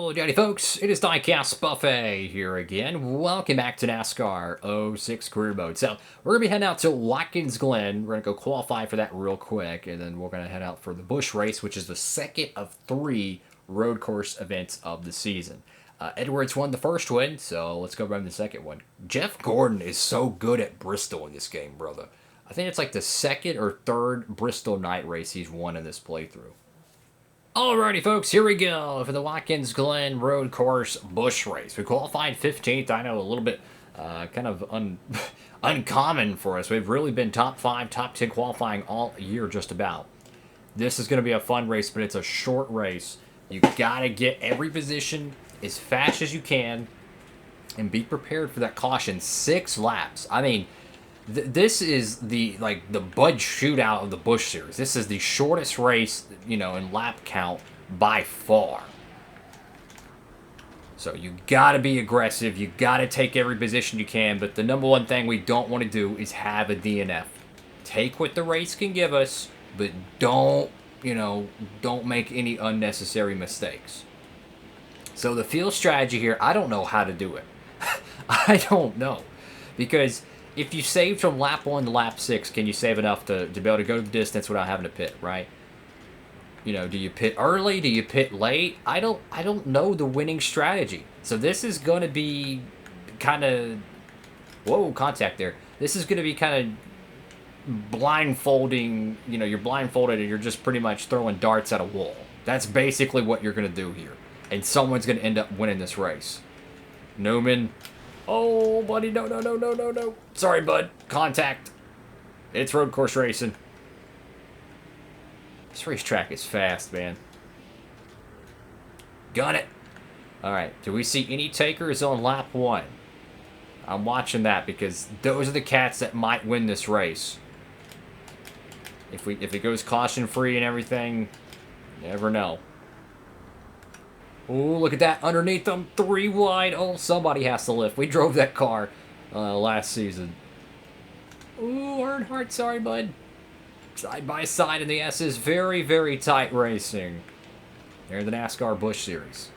Howdy folks, it is Diecast Buffet here again. Welcome back to NASCAR '06 Career Mode. So, we're going to be heading out to Watkins, Glen. We're going to go qualify for that real quick, and then we're going to head out for the Busch race, which is the second of 3 road course events of the season. Edwards won the first win, so let's go run the second one. Jeff Gordon is so good at Bristol in this game, brother. I think it's like the second or third Bristol night race he's won in this playthrough. Alrighty, folks, here we go for the Watkins Glen Road Course Busch race. We qualified 15th. I know, a little bit kind of uncommon for us. We've really been top 5, top 10 qualifying all year just about. This is going to be a fun race, but it's a short race. You got to get every position as fast as you can and be prepared for that caution. 6 laps. I mean, this is the Bud shootout of the Busch series. This is the shortest race, in lap count by far. So you got to be aggressive. You got to take every position you can. But the number one thing we don't want to do is have a DNF. Take what the race can give us, but don't make any unnecessary mistakes. So the field strategy here, I don't know how to do it. I don't know, because if you save from lap 1 to lap 6, can you save enough to be able to go the distance without having to pit, right? Do you pit early? Do you pit late? I don't know the winning strategy. So this is going to be kind of... Whoa, contact there. This is going to be kind of blindfolding. You're blindfolded and you're just pretty much throwing darts at a wall. That's basically what you're going to do here. And someone's going to end up winning this race. Newman... Oh, buddy, no. Sorry, bud. Contact. It's road course racing. This racetrack is fast, man. Got it. All right. Do we see any takers on lap 1? I'm watching that because those are the cats that might win this race. If it goes caution-free and everything, you never know. Oh, look at that. Underneath them. 3 wide. Oh, somebody has to lift. We drove that car last season. Ooh, Earnhardt. Sorry, bud. Side by side in the S's. Very, very tight racing. They're the NASCAR Busch Series.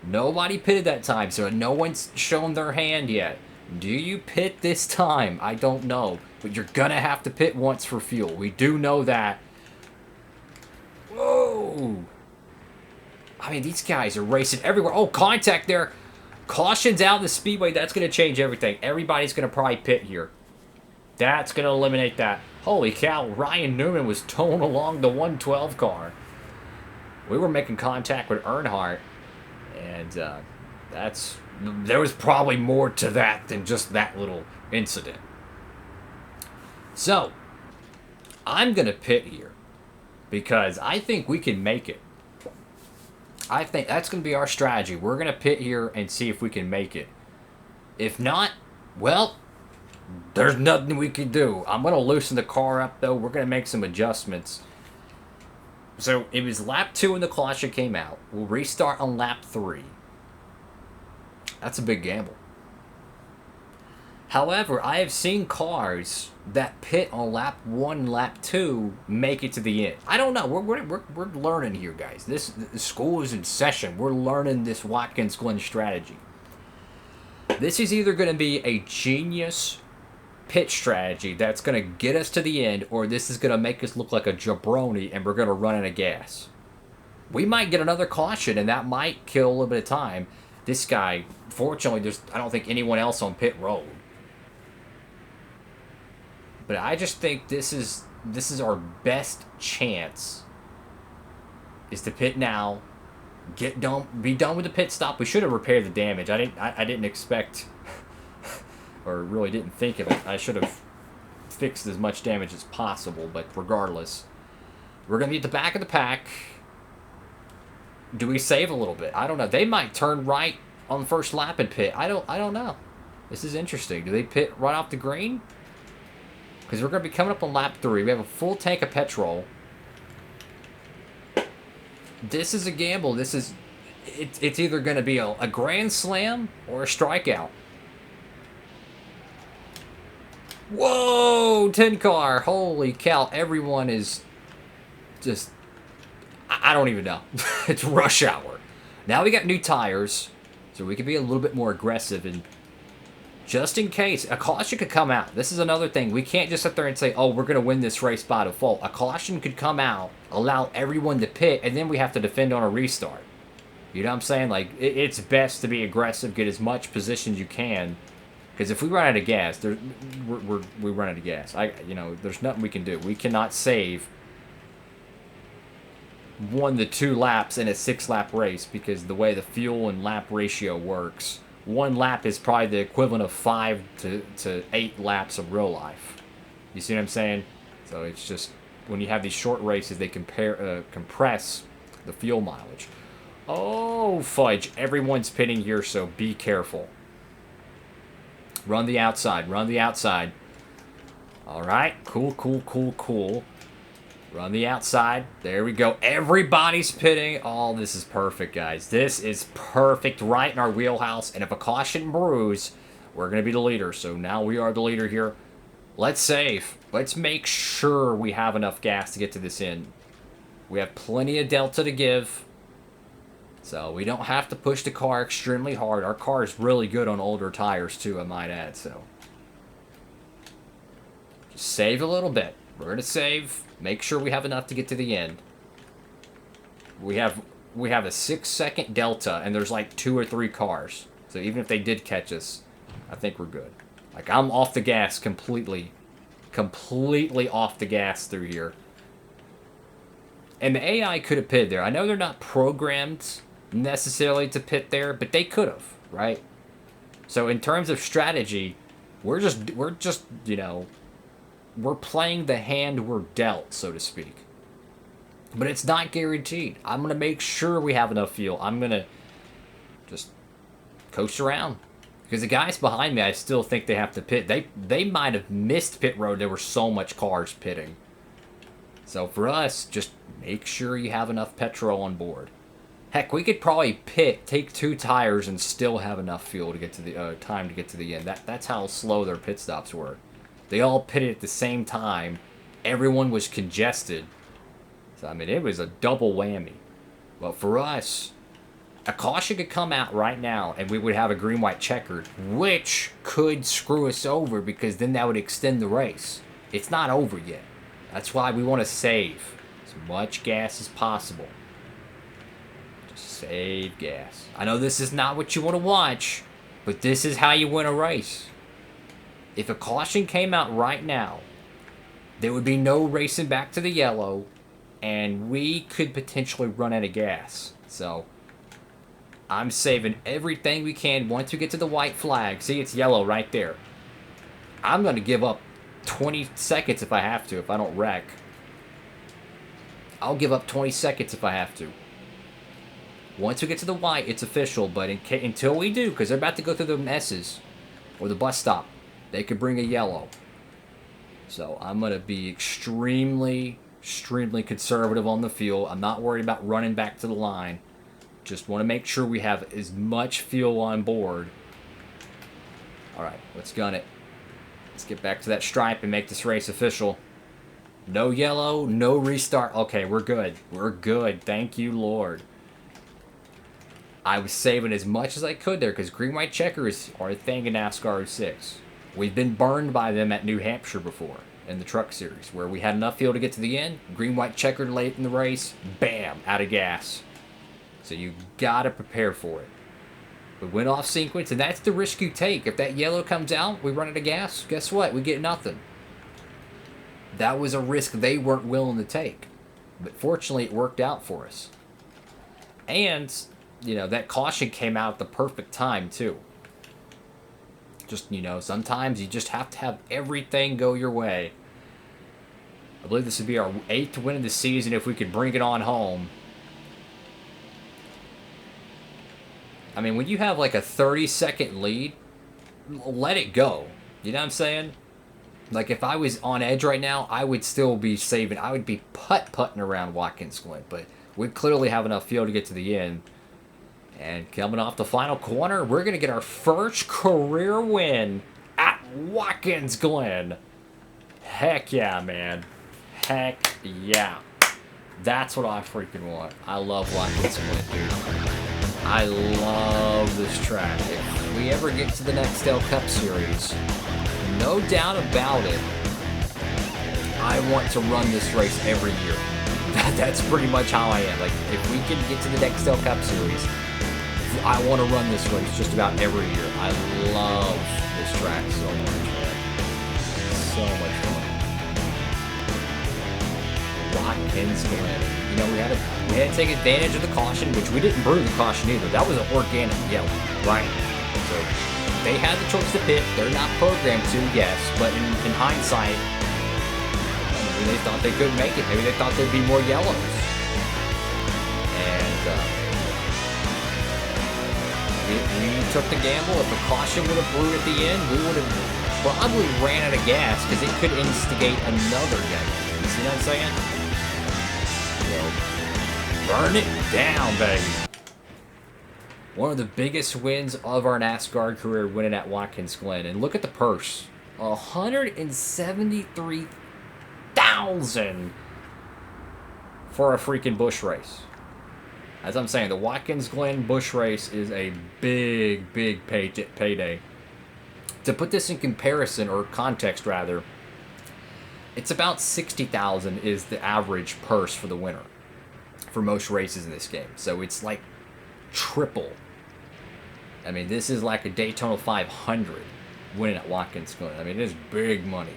Nobody pitted that time, so no one's shown their hand yet. Do you pit this time? I don't know. But you're going to have to pit once for fuel. We do know that. Whoa. I mean, these guys are racing everywhere. Oh, contact there. Caution's out in the speedway. That's going to change everything. Everybody's going to probably pit here. That's going to eliminate that. Holy cow, Ryan Newman was towing along the 112 car. We were making contact with Earnhardt. And there was probably more to that than just that little incident. So, I'm going to pit here because I think we can make it. I think that's going to be our strategy. We're going to pit here and see if we can make it. If not, well, there's nothing we can do. I'm going to loosen the car up, though. We're going to make some adjustments. So, it was lap 2 when the caution came out. We'll restart on lap 3. That's a big gamble. However, I have seen cars that pit on lap 1, lap 2, make it to the end. I don't know. We're learning here, guys. This school is in session. We're learning this Watkins Glen strategy. This is either going to be a genius pit strategy that's going to get us to the end, or this is going to make us look like a jabroni and we're going to run out of gas. We might get another caution, and that might kill a little bit of time. This guy, fortunately, I don't think anyone else on pit road. But I just think this is our best chance is to pit now, be done with the pit stop. We should have repaired the damage. I didn't expect, or really didn't think of it. I should have fixed as much damage as possible. But regardless, we're gonna be at the back of the pack. Do we save a little bit? I don't know. They might turn right on the first lap and pit. I don't know. This is interesting. Do they pit right off the green? Because we're going to be coming up on lap 3. We have a full tank of petrol. This is a gamble. It's either going to be a grand slam or a strikeout. Whoa! 10 car. Holy cow. Everyone is just... I don't even know. It's rush hour. Now we got new tires, so we can be a little bit more aggressive. And just in case, a caution could come out. This is another thing. We can't just sit there and say, oh, we're going to win this race by default. A caution could come out, allow everyone to pit, and then we have to defend on a restart. You know what I'm saying? Like, it's best to be aggressive, get as much position as you can. Because if we run out of gas, we run out of gas. There's nothing we can do. We cannot save 1 to 2 laps in a 6-lap race because the way the fuel and lap ratio works, 1 lap is probably the equivalent of 5 to 8 laps of real life. You see what I'm saying? So it's just, when you have these short races, they compress the fuel mileage. Oh, fudge. Everyone's pitting here, so be careful. Run the outside. Run the outside. All right. Cool. Run the outside. There we go. Everybody's pitting. Oh, this is perfect, guys. This is perfect, right in our wheelhouse. And if a caution brews, we're going to be the leader. So now we are the leader here. Let's save. Let's make sure we have enough gas to get to this end. We have plenty of delta to give. So we don't have to push the car extremely hard. Our car is really good on older tires too, I might add. So just save a little bit. We're going to save. Make sure we have enough to get to the end. We have a 6-second delta, and there's like 2 or 3 cars. So even if they did catch us, I think we're good. Like, I'm off the gas completely off the gas through here. And the AI could have pitted there. I know they're not programmed necessarily to pit there, but they could have, right? So in terms of strategy, we're just we're playing the hand we're dealt, so to speak. But it's not guaranteed. I'm going to make sure we have enough fuel. I'm going to just coast around. Because the guys behind me, I still think they have to pit. They might have missed pit road. There were so much cars pitting. So for us, just make sure you have enough petrol on board. Heck, we could probably take 2 tires and still have enough fuel to get to the time to get to the end. That's how slow their pit stops were. They all pitted at the same time. Everyone was congested. So, I mean, it was a double whammy. But for us, a caution could come out right now, and we would have a green-white checkered, which could screw us over because then that would extend the race. It's not over yet. That's why we want to save as much gas as possible. Just save gas. I know this is not what you want to watch, but this is how you win a race. If a caution came out right now, there would be no racing back to the yellow, and we could potentially run out of gas. So, I'm saving everything we can once we get to the white flag. See, it's yellow right there. I'm going to give up 20 seconds if I have to, if I don't wreck. I'll give up 20 seconds if I have to. Once we get to the white, it's official, but until we do, because they're about to go through the messes, or the bus stop, they could bring a yellow. So I'm going to be extremely conservative on the fuel. I'm not worried about running back to the line. Just want to make sure we have as much fuel on board. All right, let's gun it. Let's get back to that stripe and make this race official. No yellow, no restart. Okay, we're good. We're good. Thank you, Lord. I was saving as much as I could there because green-white checkers are a thing in NASCAR 06. We've been burned by them at New Hampshire before in the truck series where we had enough fuel to get to the end. Green-white checkered late in the race. Bam, out of gas. So you got to prepare for it. We went off sequence, and that's the risk you take. If that yellow comes out, we run out of gas, guess what? We get nothing. That was a risk they weren't willing to take. But fortunately, it worked out for us. And, that caution came out at the perfect time, too. Just, sometimes you just have to have everything go your way. I believe this would be our 8th win of the season if we could bring it on home. I mean, when you have like a 30-second lead, let it go. You know what I'm saying? Like, if I was on edge right now, I would still be saving. I would be putt-putting around Watkins, Glen. But we clearly have enough fuel to get to the end. And coming off the final corner, we're going to get our first career win at Watkins, Glen. Heck yeah, man. Heck yeah. That's what I freaking want. I love Watkins, Glen, dude. I love this track. If we ever get to the Nextel Cup Series, no doubt about it, I want to run this race every year. That's pretty much how I am. Like, if we can get to the Nextel Cup Series, I want to run this race just about every year. I love this track so much, man. So much fun. Watkins, Glen. You know, we had to take advantage of the caution, which we didn't brew the caution either. That was an organic yellow, right? So they had the choice to pit. They're not programmed to, yes, but in hindsight, maybe they thought they couldn't make it. Maybe they thought there'd be more yellows. And we took the gamble. If a caution would have brewed at the end, we would have probably ran out of gas because it could instigate another yellow. You see what I'm saying? So, burn it down, baby. One of the biggest wins of our NASCAR career, winning at Watkins Glen. And look at the purse. $173,000 for a freaking Busch race. As I'm saying, the Watkins Glen Busch race is a big, big payday. To put this in comparison, or context rather, it's about $60,000 is the average purse for the winner for most races in this game. So it's like triple. I mean, this is like a Daytona 500 winning at Watkins Glen. I mean, it is big money.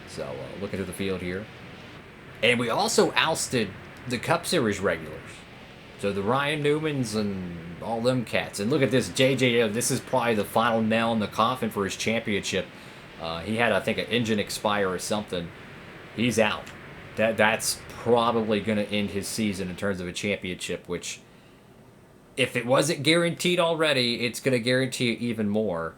So looking at the field here. And we also ousted the Cup Series regulars. So the Ryan Newmans and all them cats. And look at this, JJ. This is probably the final nail in the coffin for his championship. He had, I think, an engine expire or something. He's out. That's probably going to end his season in terms of a championship, which, if it wasn't guaranteed already, it's going to guarantee even more.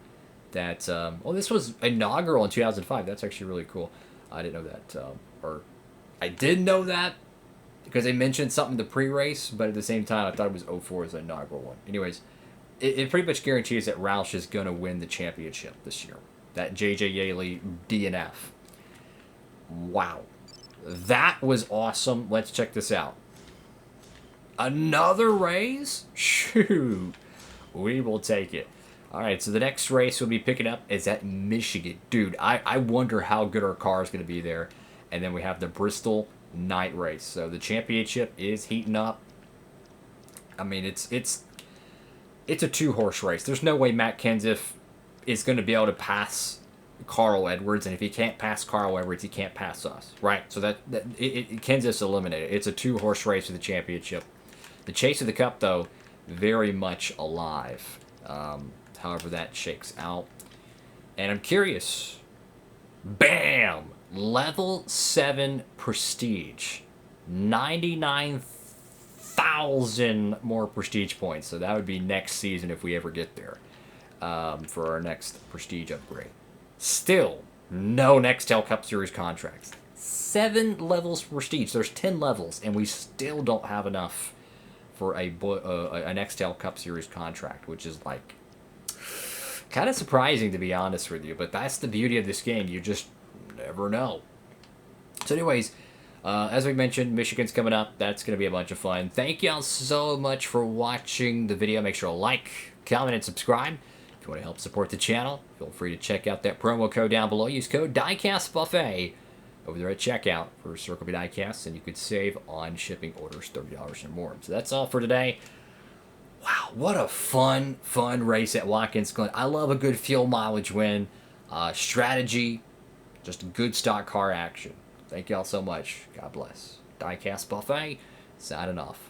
That, well, this was inaugural in 2005. That's actually really cool. I didn't know that. Or I did know that because they mentioned something in the pre-race, but at the same time, I thought it was 04 as the inaugural one. Anyways, it pretty much guarantees that Roush is going to win the championship this year. That J.J. Yaley DNF. Wow. That was awesome. Let's check this out. Another race? Shoot. We will take it. All right, so the next race we'll be picking up is at Michigan. Dude, I wonder how good our car is going to be there. And then we have the Bristol night race. So the championship is heating up. I mean, it's a two-horse race. There's no way Matt Kenseth is going to be able to pass Carl Edwards, and if he can't pass Carl Edwards, he can't pass us, right? So Kenseth's eliminated. It's a two-horse race for the championship. The chase of the Cup, though, very much alive. However that shakes out. And I'm curious. Bam! Level 7 Prestige. 99,000 more Prestige points. So that would be next season if we ever get there. For our next Prestige upgrade. Still, no Nextel Cup Series contracts. 7 levels Prestige. There's 10 levels, and we still don't have enough for a Nextel Cup Series contract, which is like kind of surprising, to be honest with you. But that's the beauty of this game. You just never know. So anyways, as we mentioned, Michigan's coming up. That's going to be a bunch of fun. Thank y'all so much for watching the video. Make sure to like, comment, and subscribe. If you want to help support the channel, feel free to check out that promo code down below. Use code DIECASTBuffet over there at checkout for Circle B Diecast, and you could save on shipping orders $30 or more. So that's all for today. Wow, what a fun race at Watkins Glen. I love a good fuel mileage win. Strategy, just good stock car action. Thank y'all so much. God bless. Diecast Buffet, signing off.